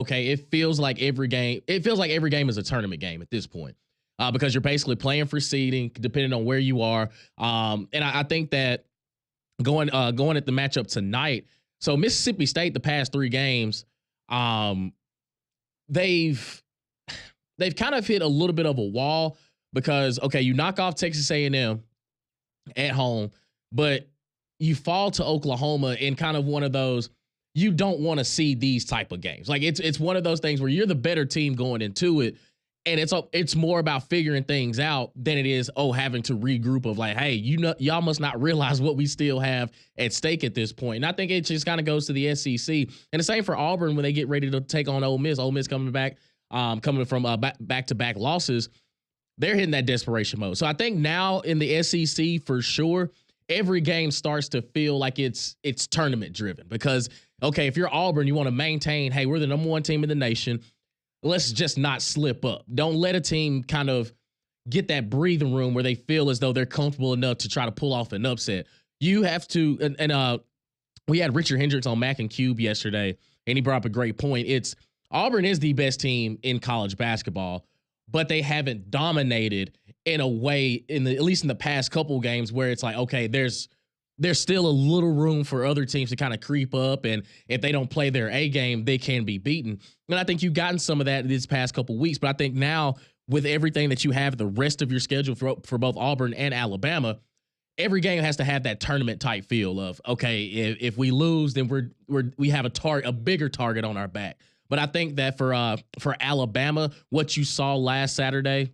okay, it feels like every game is a tournament game at this point. Because you're basically playing for seeding, depending on where you are. And I think that going at the matchup tonight. So Mississippi State, the past 3 games, um, they've they've kind of hit a little bit of a wall because okay, you knock off Texas A&M at home, but you fall to Oklahoma in kind of one of those you don't want to see these type of games. Like it's one of those things where you're the better team going into it, and it's more about figuring things out than it is having to regroup of like, hey, y'all must not realize what we still have at stake at this point. And I think it just kind of goes to the SEC, and the same for Auburn when they get ready to take on Ole Miss. Ole Miss coming back, coming from back to back losses, they're hitting that desperation mode. So I think now in the SEC for sure, every game starts to feel like it's tournament driven because okay, if you're Auburn, you want to maintain, hey, we're the number 1 team in the nation. Let's just not slip up. Don't let a team kind of get that breathing room where they feel as though they're comfortable enough to try to pull off an upset. You have to, and we had Richard Hendricks on Mac and Cube yesterday, and he brought up a great point. Auburn is the best team in college basketball, but they haven't dominated in a way at least in the past couple games where it's like, okay, there's still a little room for other teams to kind of creep up, and if they don't play their A game, they can be beaten. And I think you've gotten some of that these past couple weeks, but I think now with everything that you have, the rest of your schedule for both Auburn and Alabama, every game has to have that tournament type feel of, okay, if we lose, then we have a bigger target on our back. But I think that for Alabama, what you saw last Saturday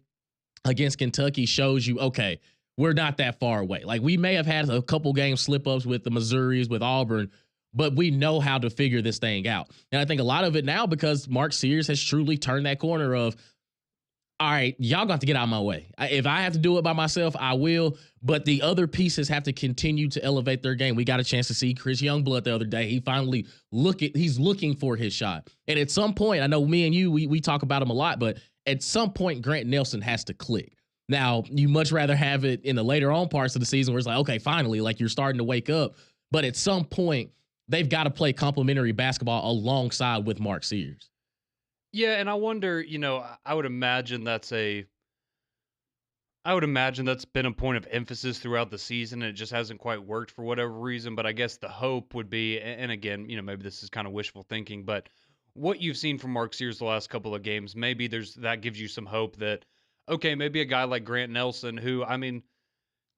against Kentucky shows you, okay, we're not that far away. Like we may have had a couple game slip ups with the Missouris, with Auburn, but we know how to figure this thing out. And I think a lot of it now because Mark Sears has truly turned that corner of, all right, y'all got to get out of my way. If I have to do it by myself, I will. But the other pieces have to continue to elevate their game. We got a chance to see Chris Youngblood the other day. He finally he's looking for his shot. And at some point, I know me and you, we talk about him a lot, but at some point, Grant Nelson has to click. Now, you much rather have it in the later on parts of the season where it's like, okay, finally, like you're starting to wake up. But at some point, they've got to play complementary basketball alongside with Mark Sears. Yeah, and I wonder, I would imagine that's been a point of emphasis throughout the season, and it just hasn't quite worked for whatever reason. But I guess the hope would be, and again, maybe this is kind of wishful thinking, but what you've seen from Mark Sears the last couple of games, maybe that gives you some hope that, okay, maybe a guy like Grant Nelson, who, I mean,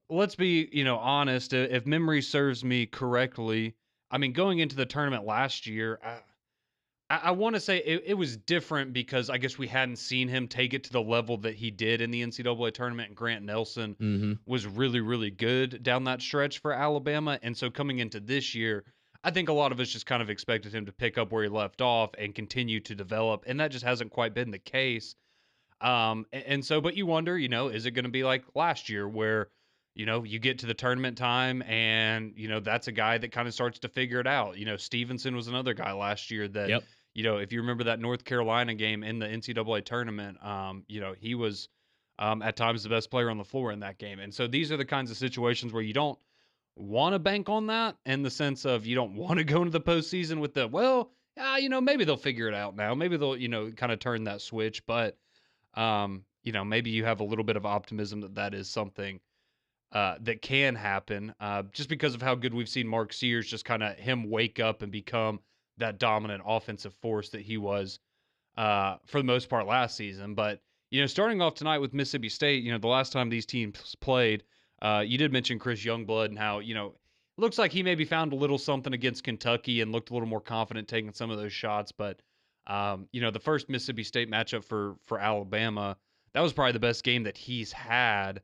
let's be, honest, if memory serves me correctly, I mean, going into the tournament last year, I want to say it was different because I guess we hadn't seen him take it to the level that he did in the NCAA tournament. And Grant Nelson Mm-hmm. was really, really good down that stretch for Alabama. And so coming into this year, I think a lot of us just kind of expected him to pick up where he left off and continue to develop. And that just hasn't quite been the case. And so, but you wonder, is it going to be like last year where, you get to the tournament time and, that's a guy that kind of starts to figure it out. Stevenson was another guy last year that, Yep. if you remember that North Carolina game in the NCAA tournament, he was at times the best player on the floor in that game. And so these are the kinds of situations where you don't want to bank on that in the sense of you don't want to go into the postseason with maybe they'll figure it out now. Maybe they'll, kind of turn that switch. But, maybe you have a little bit of optimism that is something that can happen just because of how good we've seen Mark Sears, just kind of him wake up and become that dominant offensive force that he was for the most part last season. But, starting off tonight with Mississippi State, the last time these teams played, you did mention Chris Youngblood and how, looks like he maybe found a little something against Kentucky and looked a little more confident taking some of those shots. But, the first Mississippi State matchup for Alabama, that was probably the best game that he's had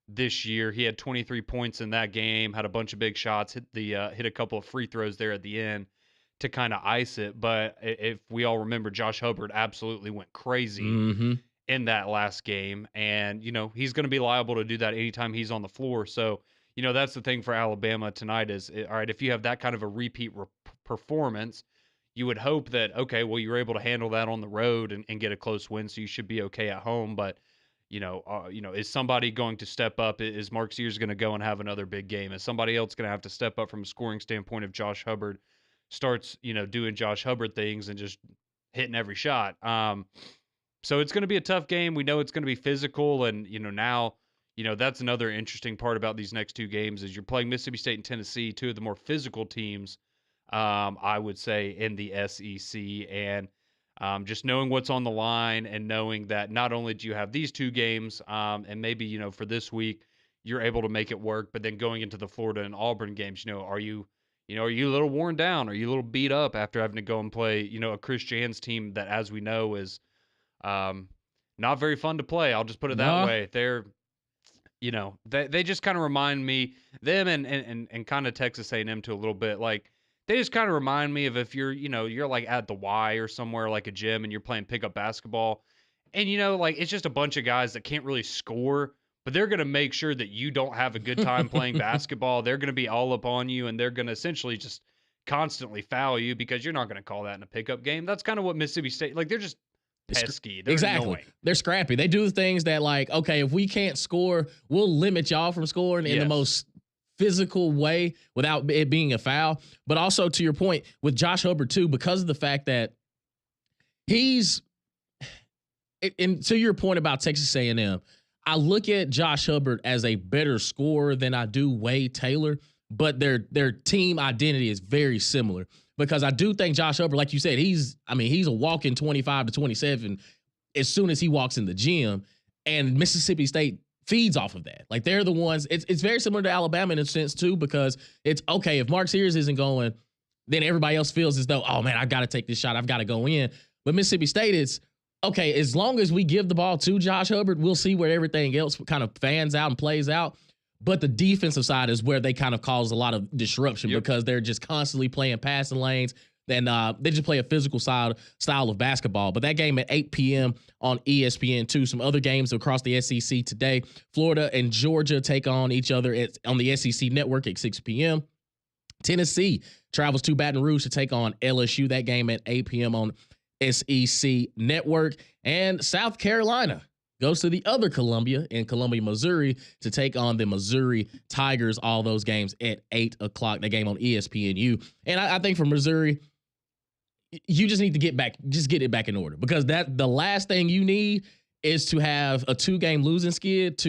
this year. He had 23 points in that game, had a bunch of big shots, hit a couple of free throws there at the end to kind of ice it. But if we all remember, Josh Hubbard absolutely went crazy Mm-hmm. in that last game. And, he's going to be liable to do that anytime he's on the floor. So, that's the thing for Alabama tonight is, all right, if you have that kind of a repeat performance, you would hope that, okay, well, you're able to handle that on the road and get a close win. So you should be okay at home. But, is somebody going to step up? Is Mark Sears going to go and have another big game? Is somebody else going to have to step up from a scoring standpoint if Josh Hubbard starts, doing Josh Hubbard things and just hitting every shot. So it's going to be a tough game. We know it's going to be physical, and now, that's another interesting part about these next two games is you're playing Mississippi State and Tennessee, two of the more physical teams, I would say, in the SEC, and just knowing what's on the line and knowing that not only do you have these two games, and maybe for this week you're able to make it work, but then going into the Florida and Auburn games, are you a little worn down? Are you a little beat up after having to go and play, a Chris Jans team that, as we know, is um, not very fun to play. I'll just put it that Nah, way. They're, they just kind of remind me, them and kind of Texas A&M to a little bit. Like, they just kind of remind me of if you're like at the Y or somewhere like a gym and you're playing pickup basketball, and like it's just a bunch of guys that can't really score, but they're gonna make sure that you don't have a good time playing basketball. They're gonna be all up on you, and they're gonna essentially just constantly foul you because you're not gonna call that in a pickup game. That's kind of what Mississippi State, like, they're just pesky. They're exactly. annoying. They're scrappy. They do the things that, like, okay, if we can't score, we'll limit y'all from scoring in the Yes. most physical way without it being a foul. But also, to your point with Josh Hubbard too, because of the fact that he's, and to your point about Texas A&M, I look at Josh Hubbard as a better scorer than I do Wade Taylor, but their team identity is very similar. Because I do think Josh Hubbard, like you said, he's a walking 25 to 27 as soon as he walks in the gym, and Mississippi State feeds off of that. Like, they're the ones. It's very similar to Alabama in a sense too, because it's okay if Mark Sears isn't going, then everybody else feels as though, oh man, I got to take this shot, I've got to go in. But Mississippi State, it's okay, as long as we give the ball to Josh Hubbard, we'll see where everything else kind of fans out and plays out. But the defensive side is where they kind of cause a lot of disruption because they're just constantly playing passing lanes. Then they just play a physical style of basketball. But that game at 8 p.m. on ESPN2. Some other games across the SEC today. Florida and Georgia take on each other on the SEC network at 6 p.m. Tennessee travels to Baton Rouge to take on LSU. That game at 8 p.m. on SEC network. And South Carolina goes to the other Columbia in Columbia, Missouri to take on the Missouri Tigers. All those games at 8 o'clock. That game on ESPNU. And I think for Missouri, you just need to get it back in order, because the last thing you need is to have a 2-game losing skid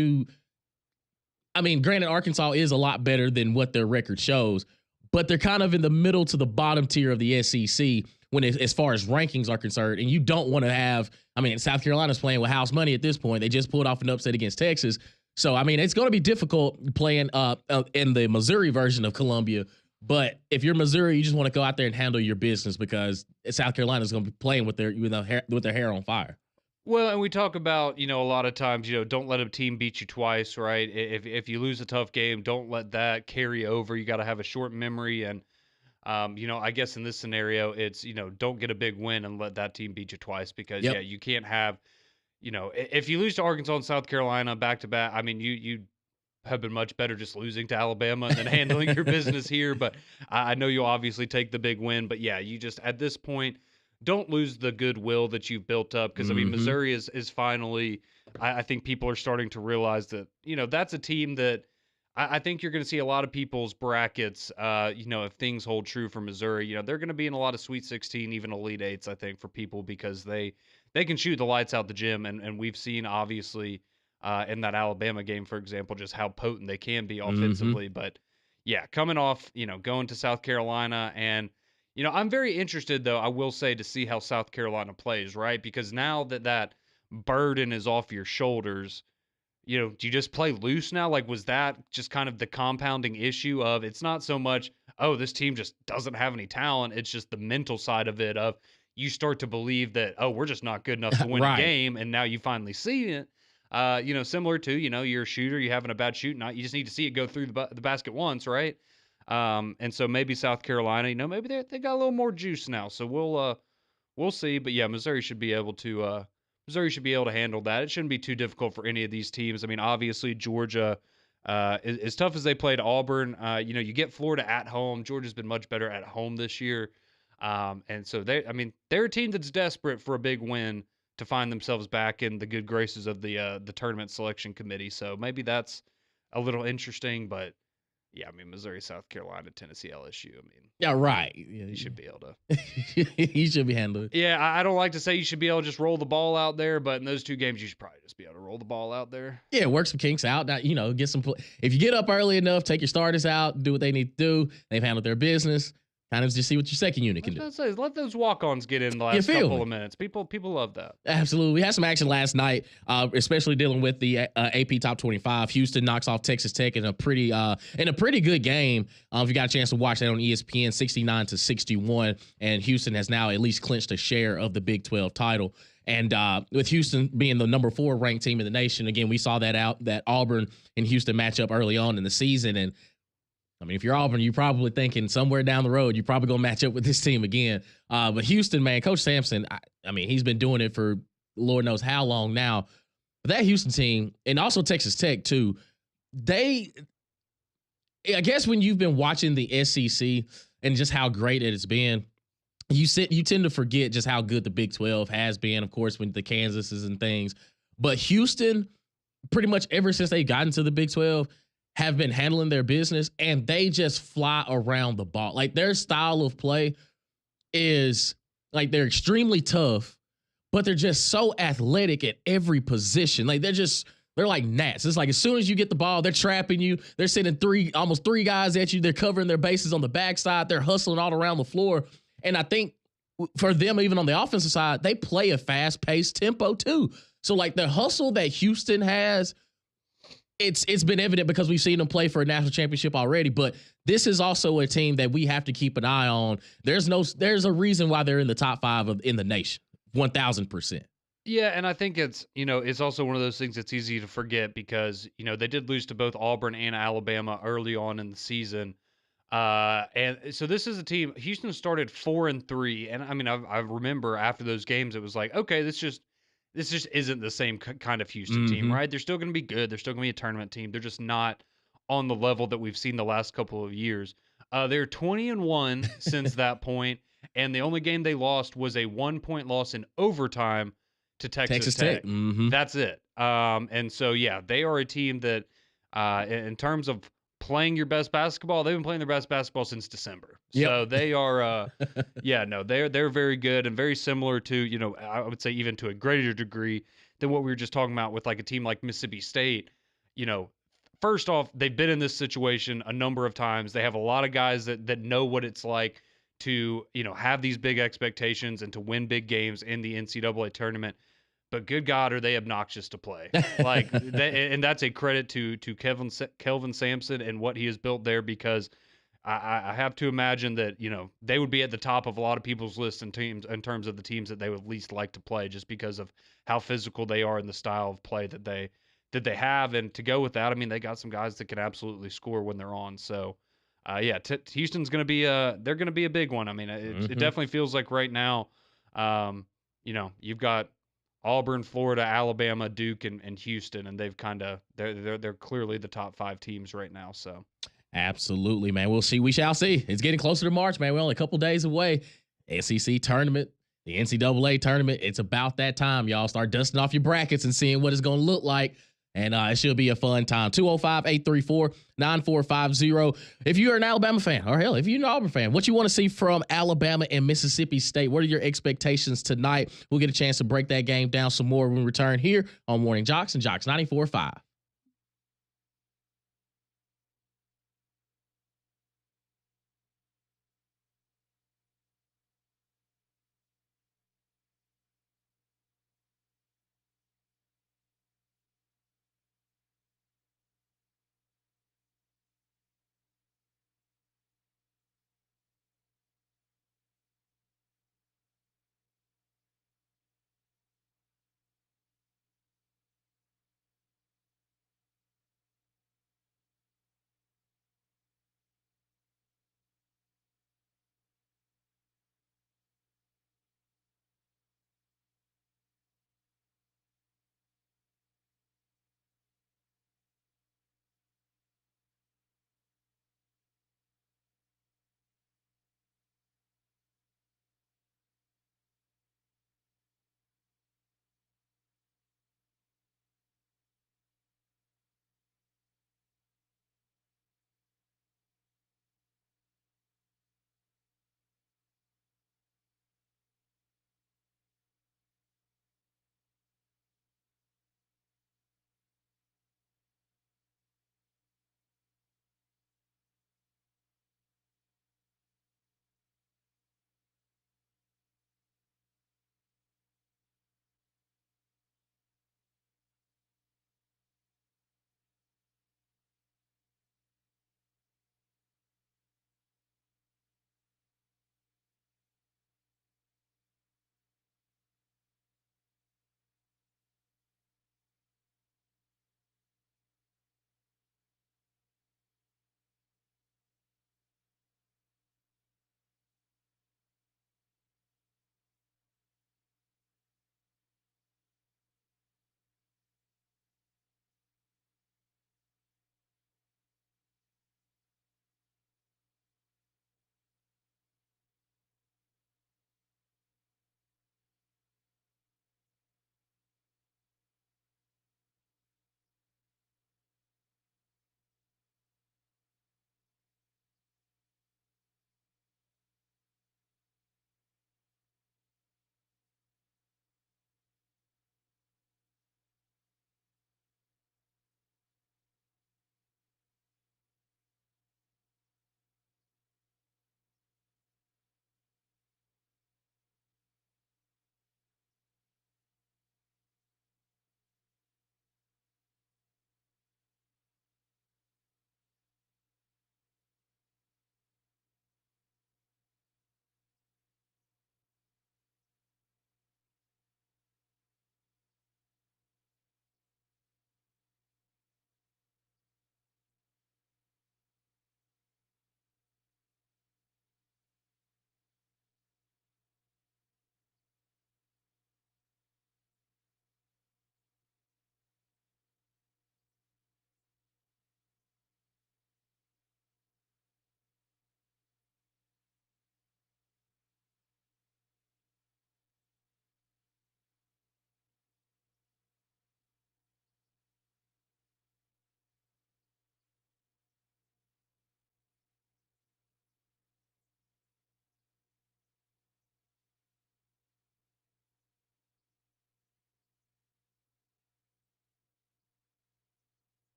granted, Arkansas is a lot better than what their record shows, but they're kind of in the middle to the bottom tier of the SEC as far as rankings are concerned. And you don't want to have, South Carolina's playing with house money at this point. They just pulled off an upset against Texas. So, it's going to be difficult playing in the Missouri version of Columbia. But if you're Missouri, you just want to go out there and handle your business, because South Carolina's going to be playing with their hair on fire. Well, and we talk about, a lot of times, don't let a team beat you twice, right? If you lose a tough game, don't let that carry over. You got to have a short memory. And, I guess in this scenario, it's, don't get a big win and let that team beat you twice, because, you can't have, if you lose to Arkansas and South Carolina back to back, you have been much better just losing to Alabama and then handling your business here. But I know you'll obviously take the big win. But yeah, you just, at this point, don't lose the goodwill that you've built up. Because, Missouri is finally, I think people are starting to realize that, that's a team that I think you're going to see a lot of people's brackets, if things hold true for Missouri. They're going to be in a lot of Sweet 16, even Elite Eights, I think, for people, because they can shoot the lights out the gym. And we've seen, obviously, in that Alabama game, for example, just how potent they can be offensively. But yeah, coming off, going to South Carolina, and, I'm very interested, though, I will say, to see how South Carolina plays, right? Because now that burden is off your shoulders, do you just play loose now? Like, was that just kind of the compounding issue of, it's not so much, oh, this team just doesn't have any talent. It's just the mental side of it, of you start to believe that, oh, we're just not good enough to win Right. a game. And now you finally see it. Similar to, you're a shooter, you're having a bad shoot night, you just need to see it go through the basket once, right? And so maybe South Carolina, maybe they got a little more juice now. So we'll see. But yeah, Missouri should be able to handle that. It shouldn't be too difficult for any of these teams. Obviously Georgia, as tough as they played Auburn, you get Florida at home. Georgia's been much better at home this year. And so they're a team that's desperate for a big win to find themselves back in the good graces of the tournament selection committee. So maybe that's a little interesting, but Yeah, I mean Missouri, South Carolina, Tennessee, LSU. I mean, Yeah, right. you should be able to. You should be handling. Yeah, I don't like to say you should be able to just roll the ball out there, but in those two games, you should probably just be able to roll the ball out there. Yeah, work some kinks out. Now, get some. If you get up early enough, take your starters out, do what they need to do. They've handled their business. Kind of just see what your second unit can do. Say, let those walk-ons get in the You last feel couple me? of minutes. People love that. Absolutely. We had some action last night, especially dealing with the AP Top 25. Houston knocks off Texas Tech in a pretty good game. If you got a chance to watch that on ESPN, 69-61, and Houston has now at least clinched a share of the Big 12 title. And with Houston being the number 4 ranked team in the nation, again, we saw that Auburn and Houston matchup early on in the season. And I mean, if you're Auburn, you're probably thinking somewhere down the road, you're probably going to match up with this team again. But Houston, man, Coach Sampson, I mean, he's been doing it for Lord knows how long now. But that Houston team, and also Texas Tech too, I guess when you've been watching the SEC and just how great it has been, you tend to forget just how good the Big 12 has been, of course, when the Kansases and things. But Houston, pretty much ever since they've gotten to the Big 12, have been handling their business, and they just fly around the ball. Like, their style of play is like they're extremely tough, but they're just so athletic at every position. Like, they're like gnats. It's like as soon as you get the ball, they're trapping you. They're sending almost three guys at you. They're covering their bases on the backside. They're hustling all around the floor. And I think for them, even on the offensive side, they play a fast-paced tempo too. So like the hustle that Houston has, it's been evident because we've seen them play for a national championship already. But this is also a team that we have to keep an eye on. There's a reason why they're in the top 5 in the nation, 1,000%. Yeah, and I think it's also one of those things that's easy to forget because, they did lose to both Auburn and Alabama early on in the season. And so this is a team, Houston started 4-3. And I mean, I remember after those games, it was like, okay, this just isn't the same kind of Houston team, right? They're still going to be good. They're still going to be a tournament team. They're just not on the level that we've seen the last couple of years. They're 20-1 since that point, and the only game they lost was a 1-point loss in overtime to Texas Tech. That's it. And so, yeah, they are a team that, in terms of playing your best basketball, they've been playing their best basketball since December. Yep. So they are, they're very good and very similar to, I would say even to a greater degree than what we were just talking about with like a team like Mississippi State. First off, they've been in this situation a number of times. They have a lot of guys that know what it's like to, have these big expectations and to win big games in the NCAA tournament. But good God, are they obnoxious to play? Like, and that's a credit to Kelvin Sampson and what he has built there, because I have to imagine that they would be at the top of a lot of people's lists in terms of the teams that they would least like to play, just because of how physical they are and the style of play that they have. And to go with that, I mean, they got some guys that can absolutely score when they're on. So, Houston's going to be they're going to be a big one. I mean, it definitely feels like right now, you've got Auburn, Florida, Alabama, Duke, and Houston, and they're clearly the top 5 teams right now. So, absolutely, man. We'll see. We shall see. It's getting closer to March, man. We're only a couple days away. SEC tournament, the NCAA tournament. It's about that time, y'all. Start dusting off your brackets and seeing what it's going to look like. And it should be a fun time. 205-834-9450. If you're an Alabama fan, or hell, if you're an Auburn fan, what you want to see from Alabama and Mississippi State? What are your expectations tonight? We'll get a chance to break that game down some more when we return here on Morning JOX and JOX 94.5.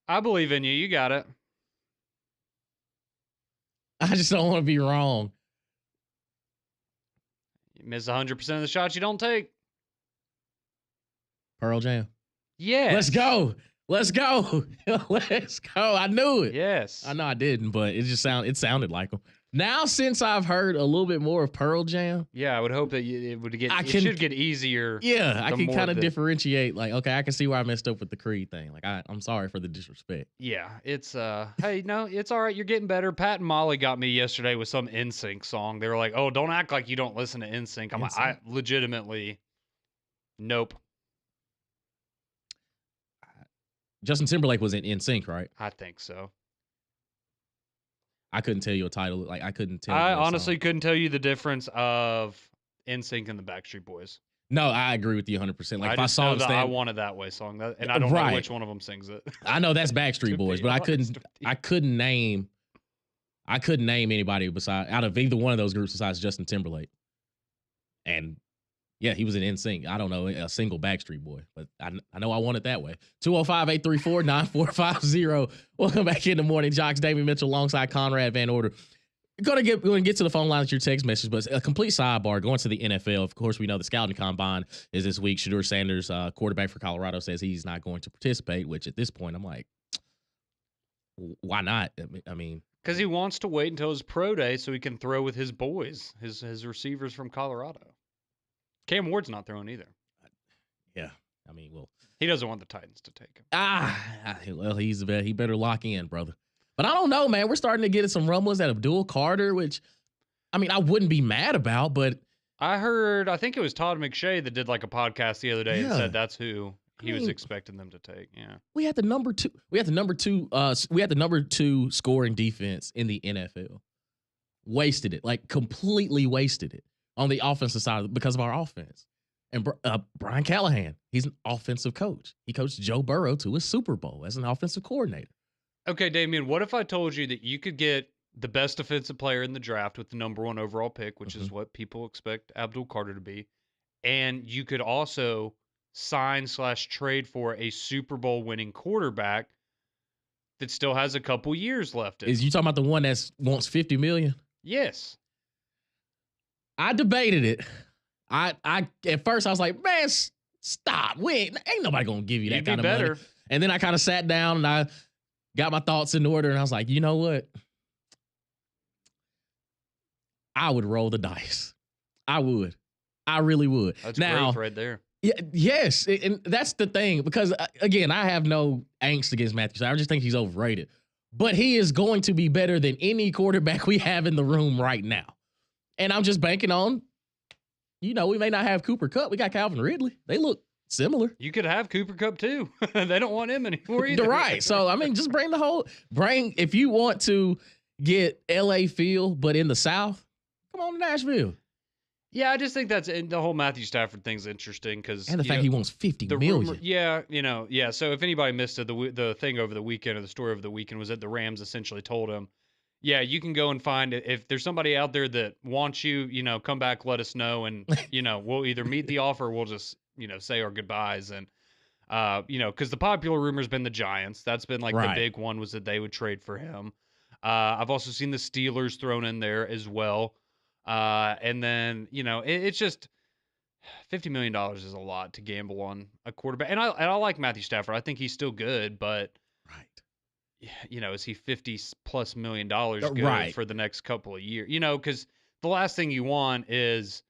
I believe in you. You got it. I just don't want to be wrong. You miss 100% of the shots you don't take. Pearl Jam. Yes. Let's go. Let's go. Let's go. I knew it. Yes. I know I didn't, but it sounded like them. Now, since I've heard a little bit more of Pearl Jam, yeah, I would hope that it should get easier. Yeah, I can kind of differentiate. Like, okay, I can see where I messed up with the Creed thing. Like, I'm sorry for the disrespect. Yeah, it's hey, no, it's all right. You're getting better. Pat and Molly got me yesterday with some NSYNC song. They were like, "Oh, don't act like you don't listen to NSYNC." I'm like, I legitimately, nope. Justin Timberlake was in NSYNC, right? I think so. I couldn't tell you a title. Like, I couldn't tell. I honestly couldn't tell you the difference of NSYNC and the Backstreet Boys. No, I agree with you 100%. Like, I if I saw the I Want It That Way song, and I don't know which one of them sings it. I know that's Backstreet Boys, but I couldn't name anybody out of either one of those groups besides Justin Timberlake. And yeah, he was in NSYNC. I don't know a single Backstreet Boy, but I know I Want It That Way. 205-834-9450. Welcome back in the Morning Jocks. David Mitchell alongside Conrad Van Order. We're going to get to the phone line with your text message, but a complete sidebar going to the NFL. Of course, we know the scouting combine is this week. Shedeur Sanders, quarterback for Colorado, says he's not going to participate, which at this point I'm like, why not? I mean, because he wants to wait until his pro day so he can throw with his boys, his receivers from Colorado. Cam Ward's not throwing either. Yeah, I mean, well, he doesn't want the Titans to take him. Well, he better lock in, brother. But I don't know, man. We're starting to get some rumblings that Abdul Carter, which, I mean, I wouldn't be mad about, but I think it was Todd McShay that did like a podcast the other day and said that's who he was expecting them to take. Yeah. We had the number two scoring defense in the NFL. Wasted it, like completely wasted it on the offensive side because of our offense. And Brian Callahan, he's an offensive coach. He coached Joe Burrow to a Super Bowl as an offensive coordinator. Okay, Damian, what if I told you that you could get the best defensive player in the draft with the number 1 overall pick, which is what people expect Abdul Carter to be, and you could also sign/trade for a Super Bowl winning quarterback that still has a couple years left in Is you talking about the one that wants $50 million? Yes. I debated it. I at first I was like, man, stop. Ain't nobody gonna give you that kind of money. And then I kind of sat down and I got my thoughts in order, and I was like, you know what? I would roll the dice. I would. I really would. That's growth right there. Yeah, yes, and that's the thing, because again, I have no angst against Matthew Stafford. I just think he's overrated. But he is going to be better than any quarterback we have in the room right now. And I'm just banking on, we may not have Cooper Kupp. We got Calvin Ridley. They look similar. You could have Cooper Kupp too. They don't want him anymore either. Right. So, I mean, just if you want to get LA feel, but in the South, come on to Nashville. Yeah, I just think the whole Matthew Stafford thing's interesting because and the fact he wants $50 million. Yeah. So if anybody missed it, the thing over the weekend, or the story over the weekend, was that the Rams essentially told him, yeah, you can go and find it. If there's somebody out there that wants you, come back, let us know, and we'll either meet the offer, or we'll just say our goodbyes. And because the popular rumor's been the Giants. That's been like the big one, was that they would trade for him. I've also seen the Steelers thrown in there as well. And then, it's just $50 million is a lot to gamble on a quarterback. And I like Matthew Stafford. I think he's still good, but is he $50+ million good for the next couple of years? Because the last thing you want is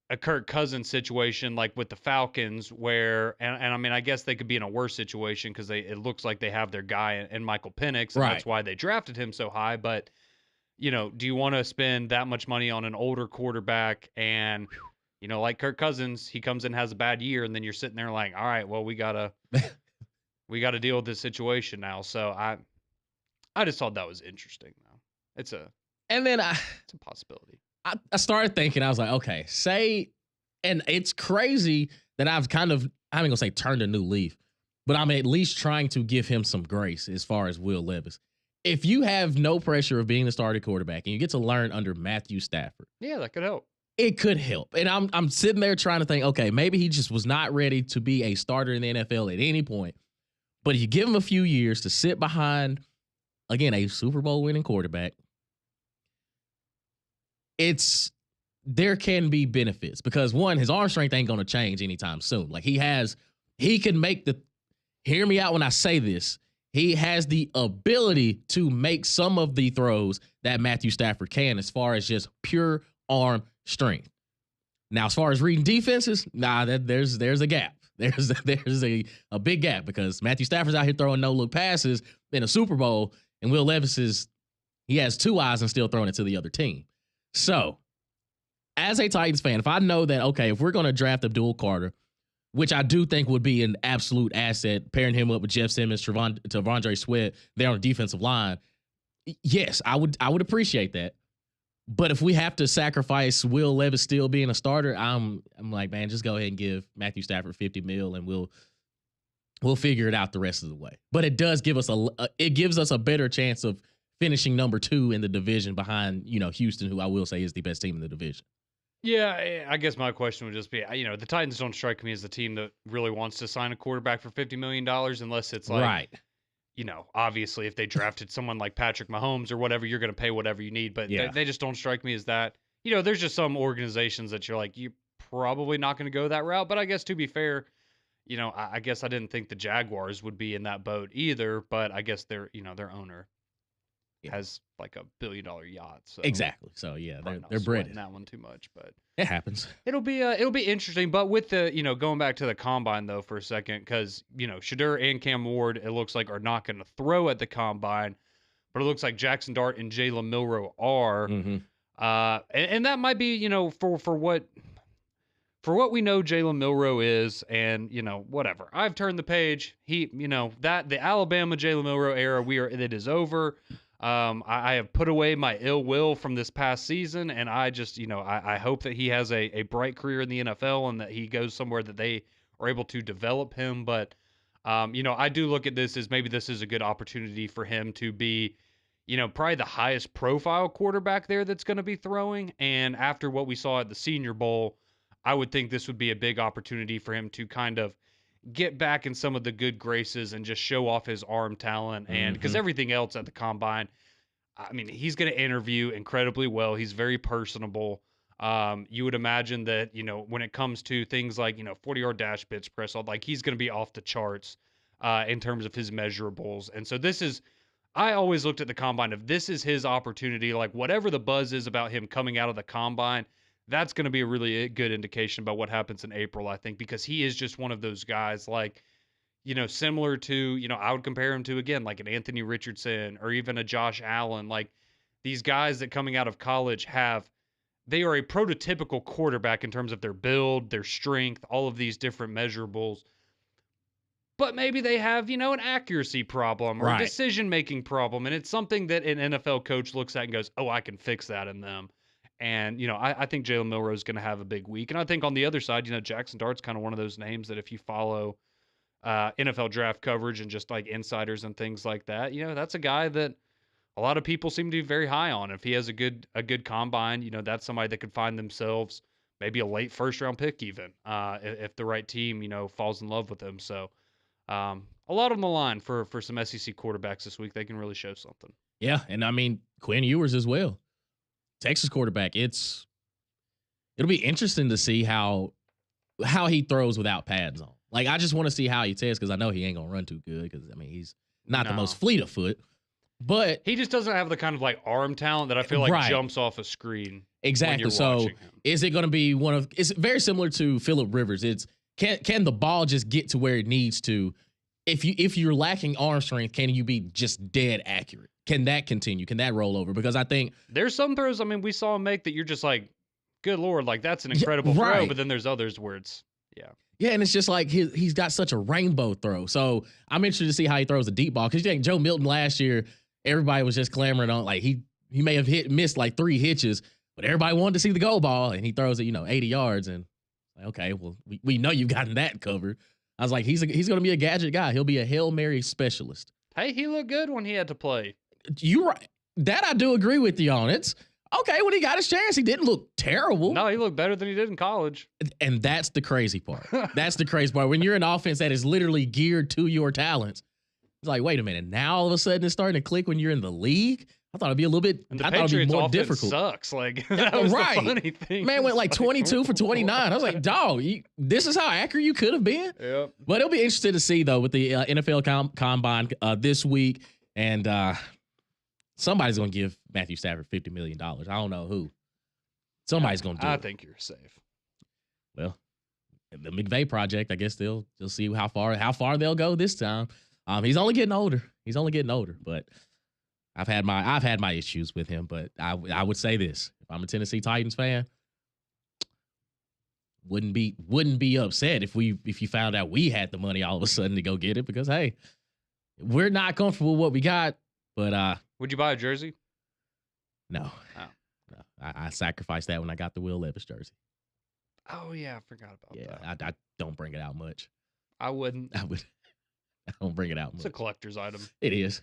a Kirk Cousins situation like with the Falcons, where, and I mean, I guess they could be in a worse situation because it looks like they have their guy in Michael Penix, and that's why they drafted him so high. But do you want to spend that much money on an older quarterback? And, like Kirk Cousins, he comes in, has a bad year, and then you're sitting there like, all right, well, we gotta deal with this situation now. So I just thought that was interesting, though. It's a possibility. I started thinking, I was like, okay, and it's crazy that I've kind of, I'm going to say turned a new leaf, but I'm at least trying to give him some grace as far as Will Levis. If you have no pressure of being the starting quarterback and you get to learn under Matthew Stafford. Yeah, that could help. It could help. And I'm sitting there trying to think, okay, maybe he just was not ready to be a starter in the NFL at any point. But you give him a few years to sit behind, again, a Super Bowl winning quarterback. There can be benefits because one, his arm strength ain't going to change anytime soon. Like he can make hear me out when I say this. He has the ability to make some of the throws that Matthew Stafford can as far as just pure arm strength. Now, as far as reading defenses, there's a gap. There's a big gap because Matthew Stafford's out here throwing no-look passes in a Super Bowl, and Will Levis he has two eyes and still throwing it to the other team. So, as a Titans fan, if I know that, okay, if we're going to draft Abdul Carter, which I do think would be an absolute asset, pairing him up with Jeff Simmons, T'Vondre Sweat there on the defensive line, yes, I would appreciate that. But if we have to sacrifice Will Levis still being a starter, I'm like, man, just go ahead and give Matthew Stafford $50 million and we'll figure it out the rest of the way. But it does give us a better chance of finishing number 2 in the division behind, Houston, who I will say is the best team in the division. Yeah, I guess my question would just be, the Titans don't strike me as the team that really wants to sign a quarterback for $50 million unless it's like, right. Obviously if they drafted someone like Patrick Mahomes or whatever, you're going to pay whatever you need. But yeah. they just don't strike me as that. There's just some organizations that you're like, you're probably not going to go that route. But I guess to be fair, I guess I didn't think the Jaguars would be in that boat either. But I guess their owner has like $1 billion yacht. So exactly. So yeah, they're breaded. That one too much, but it happens. It'll be interesting. But with the going back to the combine though for a second, because Shedeur and Cam Ward it looks like are not going to throw at the combine, but it looks like Jackson Dart and Jalen Milroe are. Mm-hmm. And that might be for what we know Jalen Milroe is, and whatever. I've turned the page. He that the Alabama Jalen Milroe era it is over. I have put away my ill will from this past season, and I just, I hope that he has a bright career in the NFL and that he goes somewhere that they are able to develop him. But, I do look at this as maybe this is a good opportunity for him to be, probably the highest profile quarterback there that's going to be throwing. And after what we saw at the Senior Bowl, I would think this would be a big opportunity for him to kind of get back in some of the good graces and just show off his arm talent. And because everything else at the combine, I mean, he's going to interview incredibly well. He's very personable. You would imagine that, when it comes to things like, 40-yard dash, bench press, like he's going to be off the charts in terms of his measurables. And so I always looked at the combine if this is his opportunity, like whatever the buzz is about him coming out of the combine, that's going to be a really good indication about what happens in April, I think, because he is just one of those guys like, similar to, I would compare him to, again, like an Anthony Richardson or even a Josh Allen, like these guys that coming out of college they are a prototypical quarterback in terms of their build, their strength, all of these different measurables. But maybe they have, an accuracy problem or a decision-making problem. And it's something that an NFL coach looks at and goes, oh, I can fix that in them. And, I think Jalen Milroe is going to have a big week. And I think on the other side, Jackson Dart's kind of one of those names that if you follow NFL draft coverage and just like insiders and things like that, that's a guy that a lot of people seem to be very high on. If he has a good combine, that's somebody that could find themselves maybe a late first-round pick even if the right team, falls in love with him. So a lot on the line for some SEC quarterbacks this week. They can really show something. Yeah, and I mean, Quinn Ewers as well. Texas quarterback, it'll be interesting to see how he throws without pads on. Like, I just want to see how he tests because I know he ain't going to run too good because, I mean, he's not the most fleet of foot. But he just doesn't have the kind of, like, arm talent that I feel like jumps off a screen. Exactly. So is it going to be it's very similar to Phillip Rivers. It's can the ball just get to where it needs to? If you're lacking arm strength, can you be just dead accurate? Can that continue? Can that roll over? Because I think there's some throws, I mean, we saw him make that you're just like, good Lord, like that's an incredible throw. But then there's others where it's, Yeah, and it's just like he's got such a rainbow throw. So I'm interested to see how he throws a deep ball. Because you think Joe Milton last year, everybody was just clamoring on, like he may have missed like 3 hitches, but everybody wanted to see the goal ball, and he throws it, 80 yards. And like, okay, well, we know you've gotten that covered. I was like, he's going to be a gadget guy. He'll be a Hail Mary specialist. Hey, he looked good when he had to play. You right. That I do agree with you on. It's okay when he got his chance. He didn't look terrible. No, he looked better than he did in college. And that's the crazy part. That's the crazy part. When you're an offense that is literally geared to your talents, It's like, wait a minute. Now all of a sudden it's starting to click when you're in the league. I thought it'd be a little bit. And the I thought it'd be Patriots more offense difficult. sucks. Like that was Right. the funny thing. Man went like It's 22 for 29. I was like, dog, this is how accurate you could have been. Yep. But it'll be interesting to see though with the NFL Combine this week, and somebody's gonna give Matthew Stafford $50 million. I don't know who. Somebody's gonna do it. I think you're safe. Well, the McVay project, I guess they'll see how far they'll go this time. He's only getting older. But I've had my issues with him. But I would say this: if I'm a Tennessee Titans fan, wouldn't be upset if you found out we had the money all of a sudden to go get it, because hey, we're not comfortable with what we got. But would you buy a jersey? No. Oh. No. I sacrificed that when I got the Will Levis jersey. Oh yeah, I forgot about that. I don't bring it out much. I wouldn't. I don't bring it out much. It's a collector's item. It is.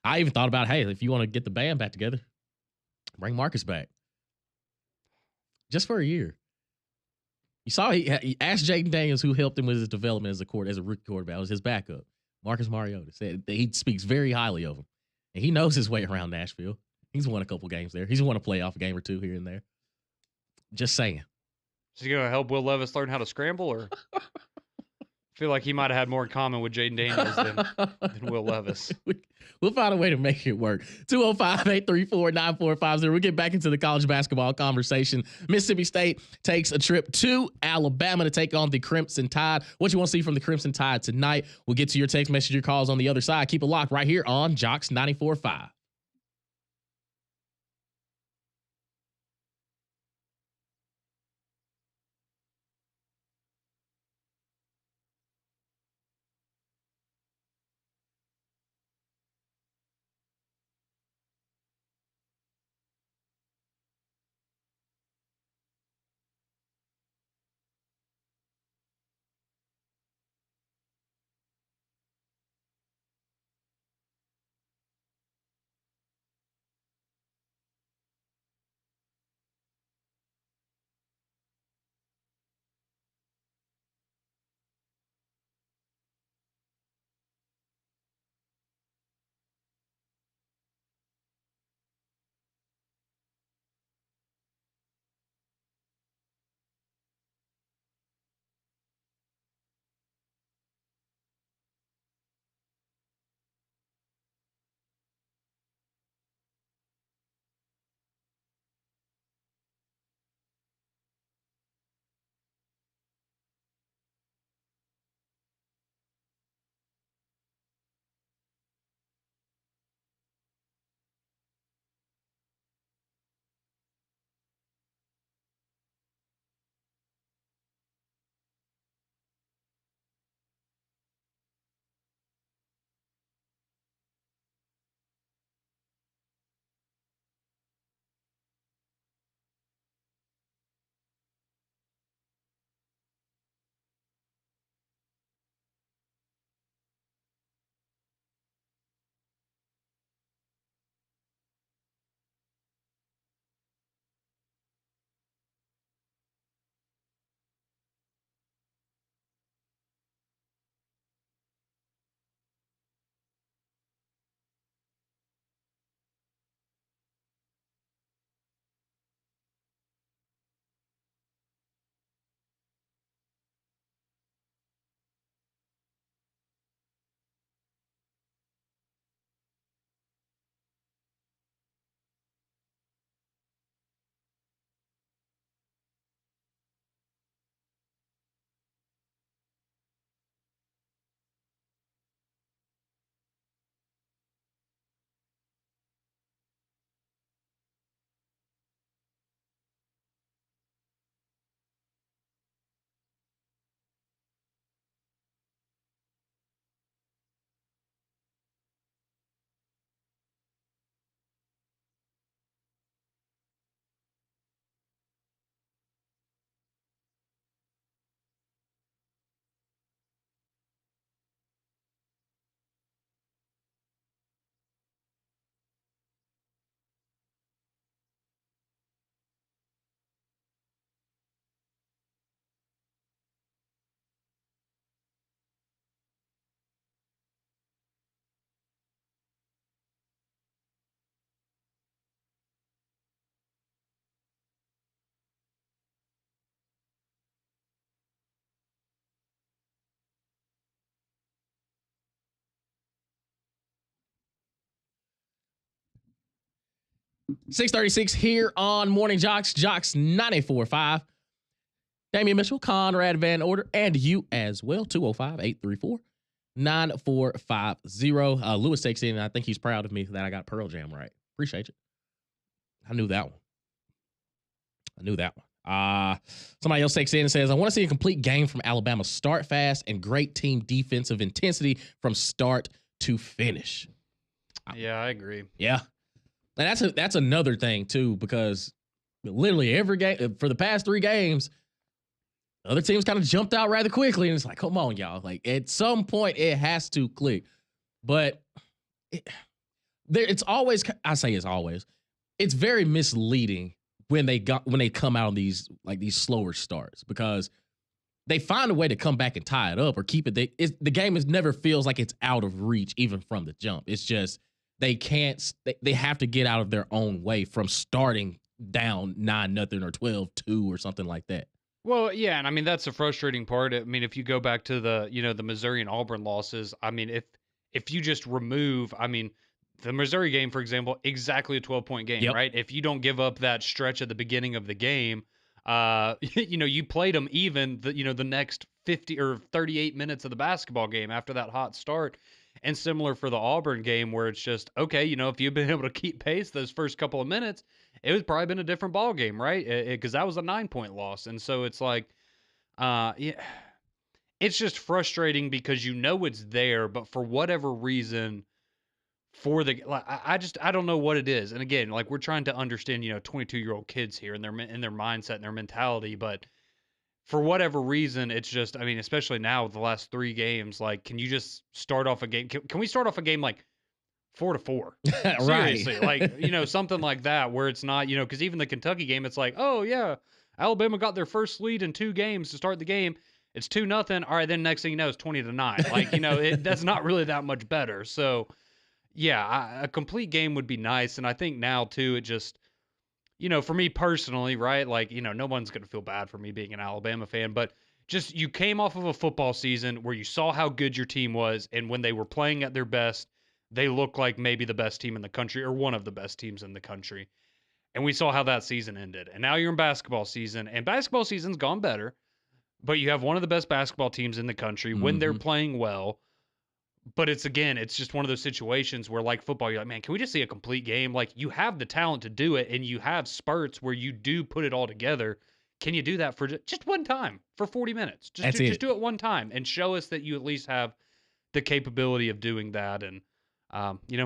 I even thought about, hey, if you want to get the band back together, bring Marcus back. Just for a year. You saw he asked Jaden Daniels, who helped him with his development as a rookie quarterback. It was his backup. Marcus Mariota said that he speaks very highly of him. And he knows his way around Nashville. He's won a couple games there. He's won a playoff game or two here and there. Just saying. Is he going to help Will Levis learn how to scramble, or I feel like he might have had more in common with Jaden Daniels than Will Levis. We'll find a way to make it work. 205-834-9450. We'll get back into the college basketball conversation. Mississippi State takes a trip to Alabama to take on the Crimson Tide. What you want to see from the Crimson Tide tonight? We'll get to your text message, your calls on the other side. Keep it locked right here on JOX 94.5. 6:36 here on Morning JOX, JOX 94.5. Damian Mitchell, Conrad Van Order, and you as well. 205-834-9450. Lewis takes in, and I think he's proud of me that I got Pearl Jam right. Appreciate you. I knew that one. Somebody else takes in and says, I want to see a complete game from Alabama. Start fast and great team defensive intensity from start to finish. Yeah, I agree. Yeah. And that's another thing, too, because literally every game for the past 3 games, other teams kind of jumped out rather quickly. And it's like, come on, y'all. Like, at some point, it has to click. But it's always, I say it's always, it's very misleading when they come out on these slower starts, because they find a way to come back and tie it up or keep it. The game never feels like it's out of reach, even from the jump. It's just they have to get out of their own way from starting down 9-0 or 12-2 or something like that. Well, yeah, and I mean that's the frustrating part. I mean, if you go back to the Missouri and Auburn losses, I mean, if you just remove, I mean, the Missouri game, for example, exactly a 12-point game, Yep. right? If you don't give up that stretch at the beginning of the game, you played them even the next 50 or 38 minutes of the basketball game after that hot start. And similar for the Auburn game, where it's just, okay, if you've been able to keep pace those first couple of minutes, it would probably been a different ball game, right? Because that was a 9-point loss. And so it's like, yeah, it's just frustrating because it's there, but for whatever reason, I don't know what it is. And again, like, we're trying to understand 22-year-old kids here and their mindset and their mentality, but for whatever reason, it's just, I mean, especially now with the last 3 games, like, can you just start off a game? Can we start off a game like 4-4? Seriously, Right. like, something like that, where it's not, because even the Kentucky game, it's like, oh yeah, Alabama got their first lead in 2 games to start the game. It's 2-0. All right, then next thing you know, it's 20-9. Like, that's not really that much better. So yeah, a complete game would be nice. And I think now too, it just, for me personally, right? Like, no one's going to feel bad for me being an Alabama fan, but just, you came off of a football season where you saw how good your team was. And when they were playing at their best, they looked like maybe the best team in the country or one of the best teams in the country. And we saw how that season ended. And now you're in basketball season, and basketball season's gone better, but you have one of the best basketball teams in the country when they're playing well. But it's just one of those situations where, like football, you're like, man, can we just see a complete game? Like, you have the talent to do it, and you have spurts where you do put it all together. Can you do that for just one time for 40 minutes? Just do it one time and show us that you at least have the capability of doing that. And,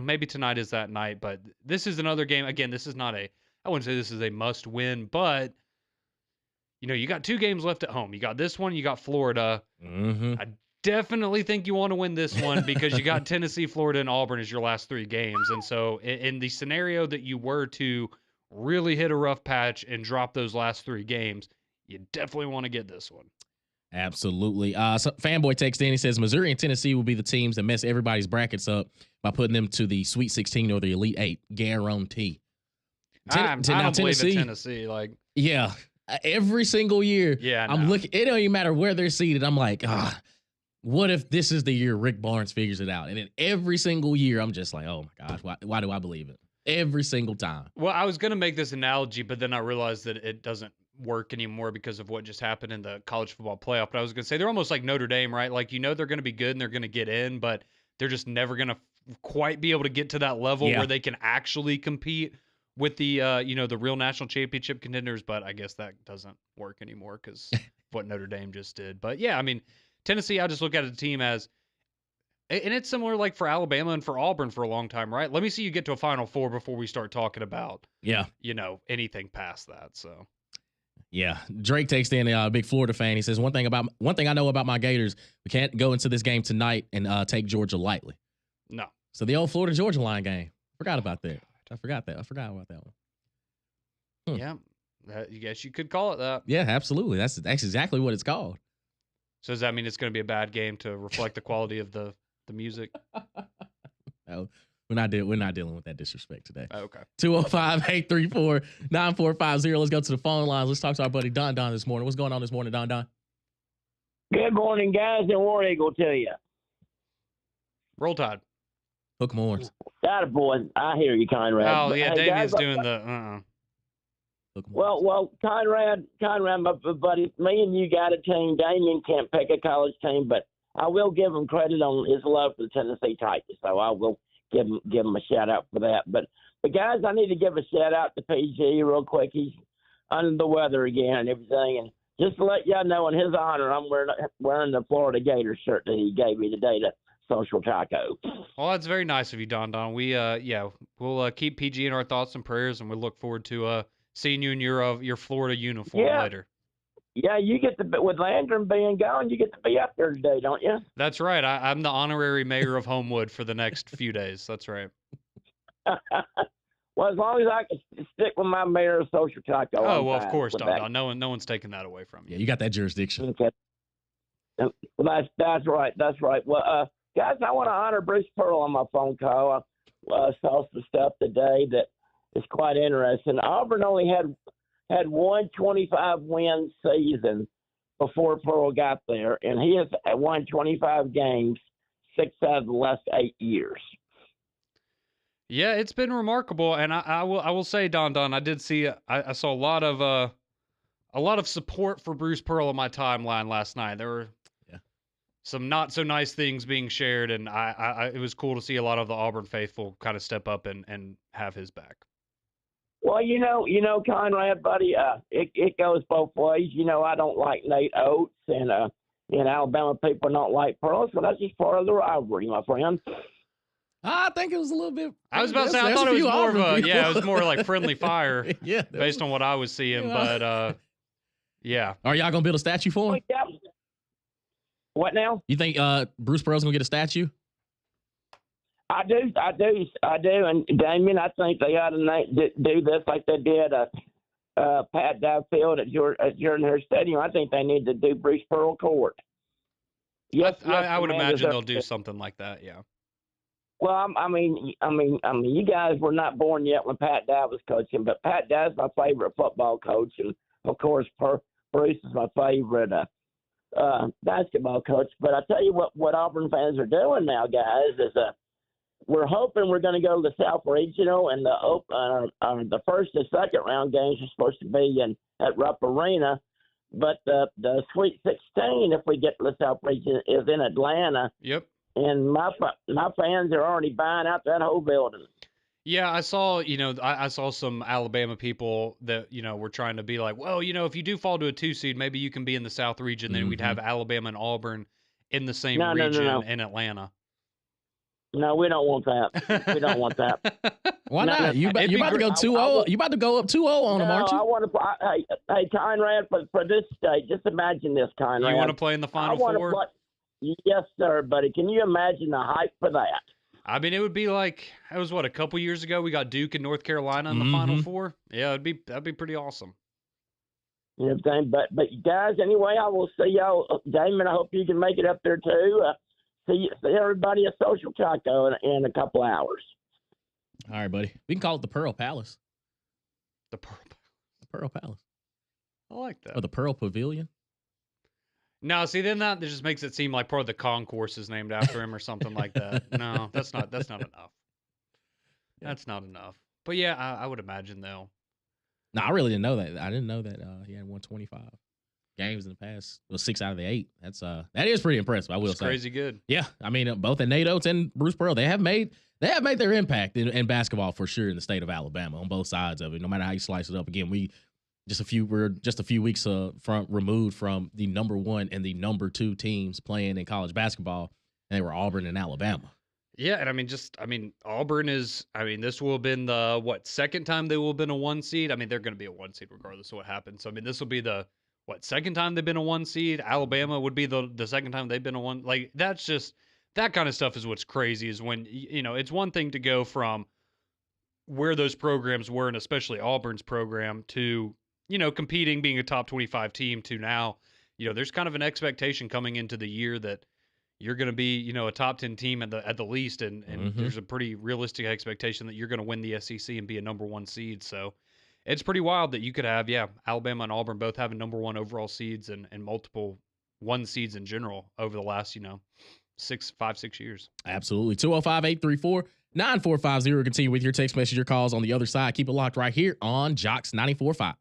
maybe tonight is that night, but this is another game. Again, this is not I wouldn't say this is a must win, but, you got 2 games left at home. You got this one, you got Florida. I definitely think you want to win this one because you got Tennessee, Florida, and Auburn as your last 3 games. And so in the scenario that you were to really hit a rough patch and drop those last 3 games, you definitely want to get this one. Absolutely. So Fanboy texts in. He says Missouri and Tennessee will be the teams that mess everybody's brackets up by putting them to the Sweet 16 or the Elite 8. Guarantee. I don't believe in Tennessee. Like, yeah, every single year. Yeah, I'm looking. It don't even matter where they're seated. I'm like, what if this is the year Rick Barnes figures it out? And then every single year, I'm just like, oh my gosh, why do I believe it? Every single time. Well, I was going to make this analogy, but then I realized that it doesn't work anymore because of what just happened in the college football playoff. But I was going to say they're almost like Notre Dame, right? Like, they're going to be good and they're going to get in, but they're just never going to quite be able to get to that level where they can actually compete with the the real national championship contenders. But I guess that doesn't work anymore because of what Notre Dame just did. But yeah, I mean, Tennessee, I just look at a team as, and it's similar like for Alabama and for Auburn for a long time, right? Let me see you get to a Final Four before we start talking about, anything past that. So, yeah. Drake takes in a big Florida fan. He says one thing I know about my Gators, we can't go into this game tonight and take Georgia lightly. No. So the old Florida Georgia line game. Forgot about that. I forgot about that one. Yeah, I guess you could call it that. Yeah, absolutely. That's exactly what it's called. So does that mean it's going to be a bad game to reflect the quality of the music? No, we're not dealing with that disrespect today. Oh, okay. 205-834-9450. Let's go to the phone lines. Let's talk to our buddy Don this morning. What's going on this morning, Don? Good morning, guys, and War Eagle to you. Roll Tide. Hook 'em horns. Attaboy. I hear you, Conrad. Oh, But, yeah, hey, Damien's guys, doing the Hook 'em horns. well, Conrad, my buddy, me and you got a team. Damien can't pick a college team, but I will give him credit on his love for the Tennessee Titans. So I will give him a shout out for that. But guys, I need to give a shout out to PG real quick. He's under the weather again and everything. And just to let y'all know, in his honor, I'm wearing the Florida Gators shirt that he gave me today to Social Taco. Well, that's very nice of you, Don. We we'll keep PG in our thoughts and prayers, and we look forward to seeing you in your Florida uniform later. Yeah, you get to, with Landrum being gone, you get to be up there today, don't you? That's right. I'm the honorary mayor of Homewood for the next few days. That's right. Well, as long as I can stick with my mayor of Social Taco. Oh, well, of course, Don. No one's taking that away from you. Yeah, you got that jurisdiction. Okay. Well, that's right. That's right. Well, guys, I want to honor Bruce Pearl on my phone call. I saw some stuff today that is quite interesting. Auburn only had one 25-win season before Pearl got there, and he has won 25 games 6 out of the last 8 years. Yeah, it's been remarkable, and I will say, Don, I did see I saw a lot of support for Bruce Pearl on my timeline last night. There were some not so nice things being shared, and it was cool to see a lot of the Auburn faithful kind of step up and have his back. Well, you know, Conrad, buddy, it goes both ways. You know, I don't like Nate Oates, and Alabama people don't like Pearl, so that's just part of the rivalry, my friend. I think it was a little bit. I was about to say, I thought it was more of it was more like friendly fire, based on what I was seeing. But yeah, are y'all gonna build a statue for him? What now? You think Bruce Pearl's gonna get a statue? I do, and Damien, I think they ought to do this like they did Pat Dye Field at Jordan-Hare Stadium. I think they need to do Bruce Pearl Court. Yes, I would imagine they'll do something like that. Yeah. Well, I mean, you guys were not born yet when Pat Dye was coaching, but Pat Dye's my favorite football coach, and of course, Bruce is my favorite basketball coach. But I tell you what Auburn fans are doing now, guys, is we're hoping we're going to go to the South Regional, and the first and second round games are supposed to be at Rupp Arena, but the Sweet 16, if we get to the South Regional, is in Atlanta. Yep. And my fans are already buying out that whole building. Yeah, I saw, I saw some Alabama people that, were trying to be like, well, if you do fall to a 2 seed, maybe you can be in the South region. Then we'd have Alabama and Auburn in the same region in Atlanta. No, we don't want that. We don't want that. Why not? You about to go 2-0. You about to go up 2-0 on them, aren't you? I want to. Hey, Conrad, for this state, just imagine this, Conrad. You want to play in the Final Four? Yes, sir, buddy. Can you imagine the hype for that? I mean, it would be like, it was a couple years ago we got Duke and North Carolina in the Final Four. Yeah, that'd be pretty awesome. You know what I'm saying? But guys, anyway, I will see y'all. Damon, I hope you can make it up there too. See everybody at Social Taco in a couple hours. All right, buddy. We can call it the Pearl Palace. The Pearl Palace. I like that. Or the Pearl Pavilion. No, see, then that just makes it seem like part of the concourse is named after him or something like that. No, that's not enough. That's not enough. But yeah, I would imagine though. No, I really didn't know that. I didn't know that he had won 25 games in the past. Well, 6 out of the 8. That is pretty impressive. I will say, crazy good. Yeah, I mean, both Nate Oates and Bruce Pearl, they have made their impact in basketball for sure in the state of Alabama on both sides of it. No matter how you slice it up. Again, we're just a few weeks removed from the number 1 and the number 2 teams playing in college basketball, and they were Auburn and Alabama. Yeah, and Auburn is, this will have been the, second time they will have been a 1 seed? They're going to be a 1 seed regardless of what happens. So, this will be the, second time they've been a 1 seed? Alabama would be the second time they've been a 1. Like, that's just, that kind of stuff is what's crazy is when, it's one thing to go from where those programs were, and especially Auburn's program, to, competing, being a top 25 team, to now, there's kind of an expectation coming into the year that you're going to be, a top 10 team at the least, and there's a pretty realistic expectation that you're going to win the SEC and be a number 1 seed. So it's pretty wild that you could have, Alabama and Auburn both having number 1 overall seeds and multiple 1 seeds in general over the last, 5, 6 years. Absolutely. 205-834-9450. Continue with your text message, your calls on the other side. Keep it locked right here on JOX 94.5.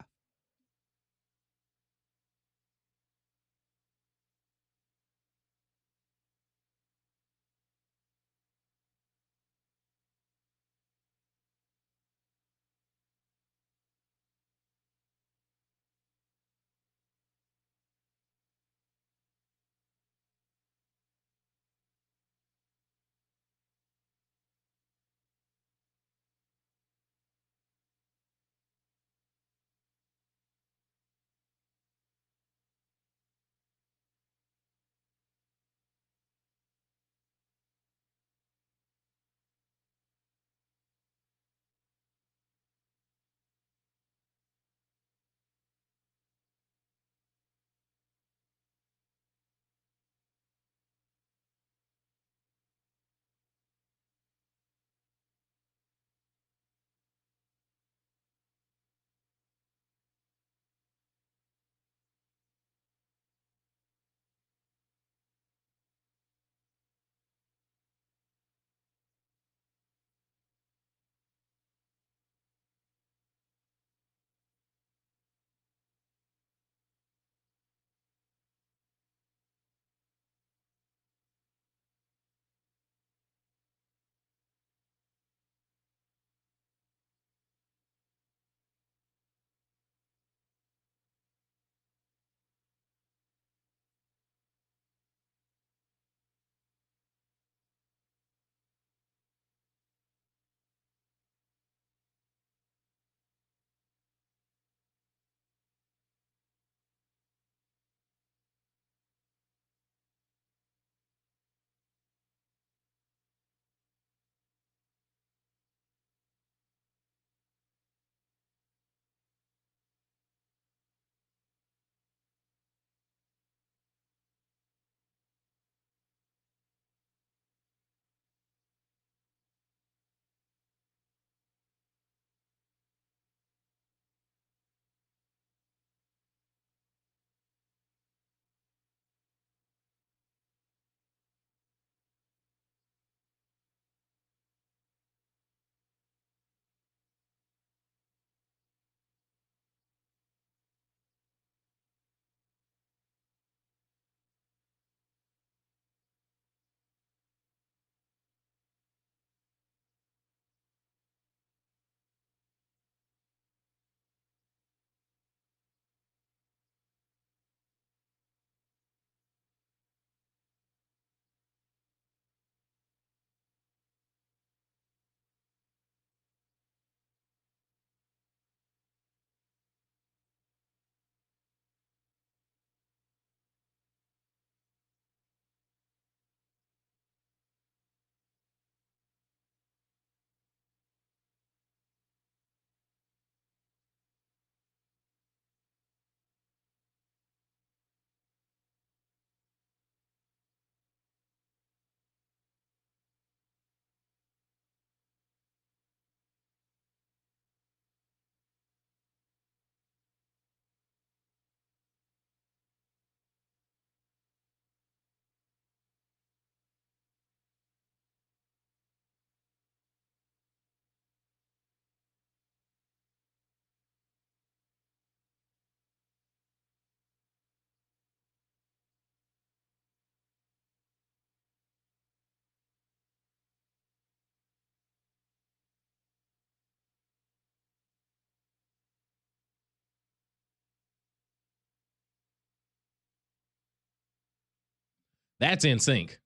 That's in sync.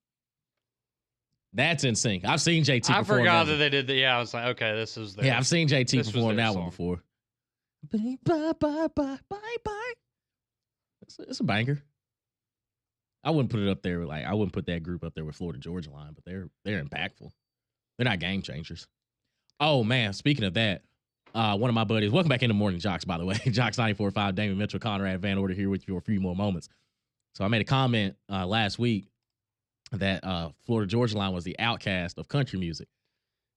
That's in sync. I've seen JT I perform forgot that. that they did that. Yeah, I was like, okay, this is their. Yeah, I've seen JT this was perform their that song. one before. Bye, bye, bye, bye, bye, bye. It's a banger. I wouldn't put it up there I wouldn't put that group up there with Florida Georgia Line, but they're impactful. They're not game changers. Oh man, speaking of that, one of my buddies, welcome back in the morning, JOX, by the way. JOX 94.5, Damon Mitchell, Conrad Van Order here with you for a few more moments. So I made a comment last week that Florida Georgia Line was the outcast of country music.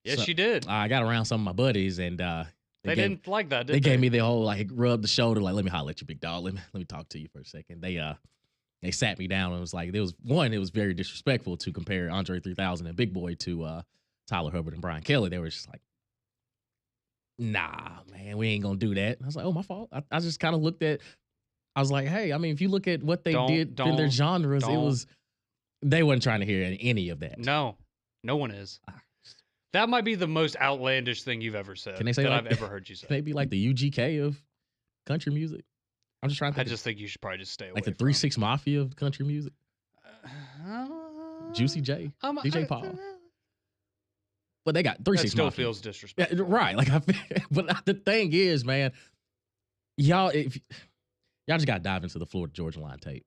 Yes, So, you did. I got around some of my buddies and They didn't like that, did they they? gave me the whole rub the shoulder, let me holler at you, big dog. Let me talk to you for a second. They they sat me down and was like, it was very disrespectful to compare Andre 3000 and Big Boy to Tyler Hubbard and Brian Kelly. They were just like, nah, man, we ain't gonna do that. I was like, oh, my fault. I just kind of looked at, I was like, hey, I mean, if you look at what they did in their genres, they wasn't trying to hear any of that. No one is. That might be the most outlandish thing you've ever said I've ever heard you say. Maybe like the UGK of country music. I'm just trying to think. I just think you should probably just stay away like the 3-6 Mafia of country music. Juicy J, DJ Paul. But they got 3-6 Mafia. Still feels disrespectful. Yeah, right. Like, but the thing is, man, y'all just got to dive into the Florida Georgia line tape.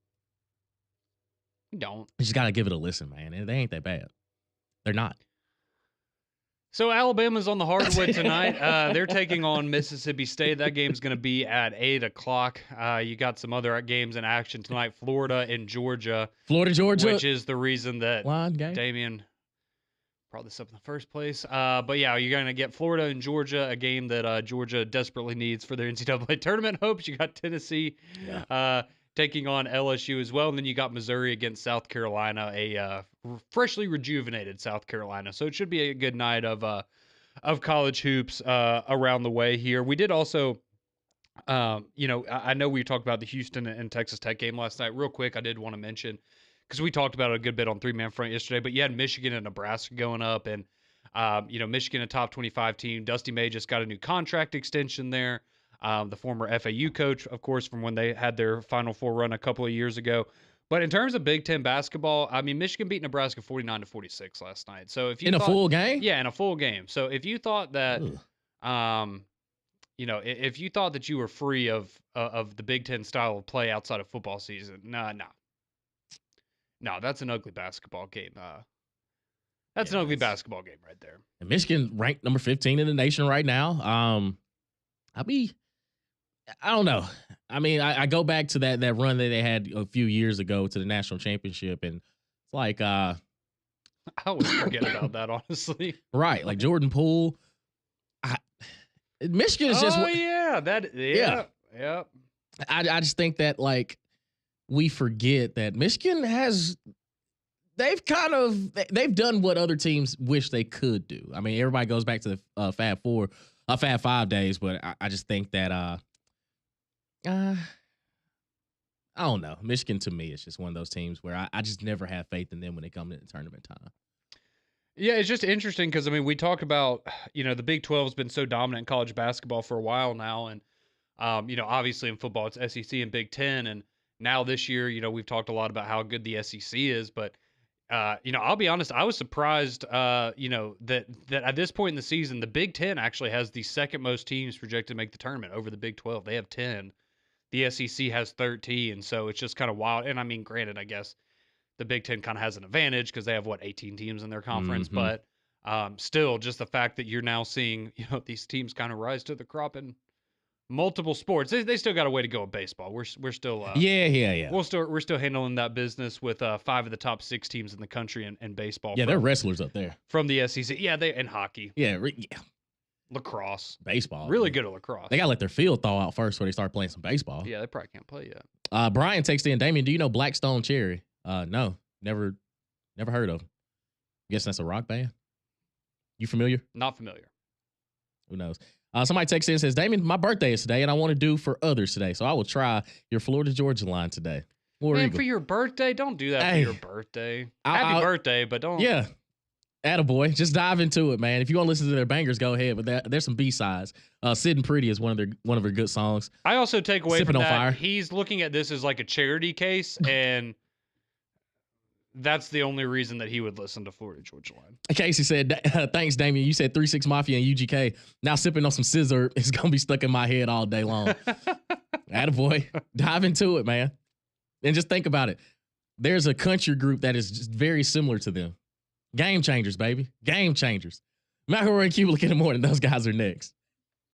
You don't. You just got to give it a listen, man. And they ain't that bad. They're not. So Alabama's on the hardwood tonight. They're taking on Mississippi State. That game's going to be at 8 o'clock. You got some other games in action tonight. Florida and Georgia. Florida, Georgia. Which is the reason that Damian brought this up in the first place. But yeah, you're going to get Florida and Georgia, a game that Georgia desperately needs for their NCAA tournament hopes. You got Tennessee taking on LSU as well. And then you got Missouri against South Carolina, a freshly rejuvenated South Carolina. So it should be a good night of college hoops around the way here. We did also, I know we talked about the Houston and Texas Tech game last night. Real quick, I did want to mention, because we talked about it a good bit on 3-Man Front yesterday, but you had Michigan and Nebraska going up, and, Michigan, a top 25 team. Dusty May just got a new contract extension there. The former FAU coach, of course, from when they had their Final Four run a couple of years ago. But in terms of Big Ten basketball, I mean, Michigan beat Nebraska 49-46 last night. So if you in a full game, yeah, in a full game. So if you thought that, if you thought that you were free of the Big Ten style of play outside of football season, no, that's an ugly basketball game. That's an ugly basketball game right there. And Michigan ranked number 15 in the nation right now. I don't know. I mean, I go back to that run that they had a few years ago to the national championship, and it's like I always forget about that, honestly. Right, like Jordan Poole. Michigan is just. Oh yeah. I just think that like we forget that Michigan has. They've done what other teams wish they could do. I mean, everybody goes back to the Fab 5 days, but I just think that I don't know. Michigan, to me, is just one of those teams where I just never have faith in them when they come to the tournament time. Yeah, it's just interesting because, I mean, we talk about, the Big 12 has been so dominant in college basketball for a while now. And, obviously in football, it's SEC and Big 10. And now this year, we've talked a lot about how good the SEC is. But, I'll be honest, I was surprised, that at this point in the season, the Big 10 actually has the second most teams projected to make the tournament over the Big 12. They have 10. The SEC has 13, so it's just kind of wild. And I mean, granted, I guess the Big Ten kind of has an advantage because they have 18 teams in their conference. Mm-hmm. But still, just the fact that you're now seeing these teams kind of rise to the crop in multiple sports. They still got a way to go in baseball. We're still yeah. We're still handling that business with 5 of the top 6 teams in the country in baseball. Yeah, they're wrestlers up there from the SEC. Yeah, they and hockey. Yeah. Lacrosse. Baseball. Really good at lacrosse. They got to let their field thaw out first before they start playing some baseball. Yeah, they probably can't play yet. Brian texted in, Damien, do you know Blackstone Cherry? No, never heard of them. Guess that's a rock band. You familiar? Not familiar. Who knows? Somebody texts in and says, Damien, my birthday is today, and I want to do for others today, so I will try your Florida Georgia line today. Man, for your birthday? Don't do that for your birthday. Happy birthday, but don't. Yeah. Attaboy. Just dive into it, man. If you want to listen to their bangers, go ahead. But there's some B-sides. Sitting Pretty is one of their good songs. I also take away Sipping from on that, Fire. He's looking at this as like a charity case, and that's the only reason that he would listen to Florida Georgia Line. Casey said, thanks, Damien. You said 3-6 Mafia and UGK. Now sipping on some scissor is going to be stuck in my head all day long. Attaboy. Dive into it, man. And just think about it. There's a country group that is just very similar to them. Game changers, baby. Game changers. Macaroni and Cuba in the morning. Those guys are next.